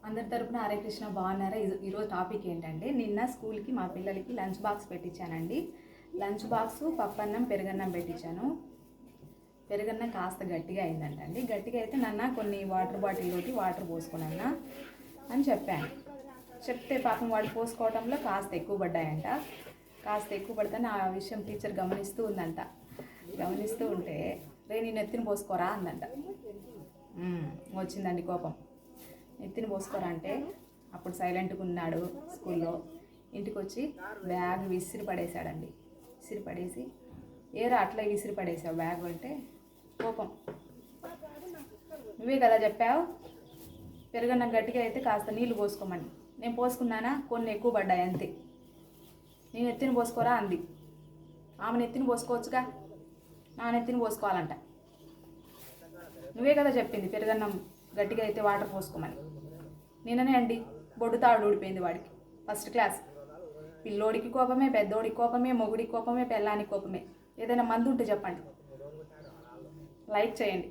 అందరి తరపున హరే కృష్ణ బాగున్నారా? ఈరోజు టాపిక్ ఏంటంటే, నిన్న స్కూల్కి మా పిల్లలకి లంచ్ బాక్స్ పెట్టించానండి. లంచ్ బాక్స్ పప్పన్నం పెరుగన్నం పెట్టించాను. పెరుగన్నం కాస్త గట్టిగా అయిందంటండి. గట్టిగా అయితే నన్న కొన్ని వాటర్ బాటిల్లోకి వాటర్ పోసుకున్నా అని చెప్పాను. చెప్తే పాపం వాడు పోసుకోవడంలో కాస్త ఎక్కువ పడ్డాయంట. కాస్త ఎక్కువ పడితే ఆ విషయం టీచర్ గమనిస్తూ ఉందంట. గమనిస్తూ ఉంటే నేను ఎత్తిని పోసుకోరా అందంట. వచ్చిందండి కోపం. ఎత్తిని పోసుకోరా అంటే అప్పుడు సైలెంట్గా ఉన్నాడు. స్కూల్లో ఇంటికి వచ్చి బ్యాగ్ విసిరి పడేశాడండి. విసిరి పడేసి ఏరా అట్లా విసిరి పడేసావు బ్యాగ్ అంటే కోపం. నువ్వే కదా చెప్పావు పెరుగన్నం గట్టిగా అయితే కాస్త నీళ్లు పోసుకోమని. నేను పోసుకున్నానా? కొన్ని ఎక్కువ పడ్డాయి అంతే. నేను ఎత్తిని పోసుకోరా అంది. ఆమెను ఎత్తిని పోసుకోవచ్చుగా, నా నెత్తిని పోసుకోవాలంట. నువ్వే కదా చెప్పింది పెరుగన్నం గట్టిగా అయితే వాటర్ పోసుకోమని. నిన్ననే అండి బొడ్డు తాడు ఊడిపోయింది వాడికి. First class. పిల్లోడికి కోపమే, పెద్దోడికి కోపమే, మొగుడికి కోపమే, పెళ్ళానికి కోపమే. ఏదైనా మందు ఉంటే చెప్పండి, లైక్ చేయండి.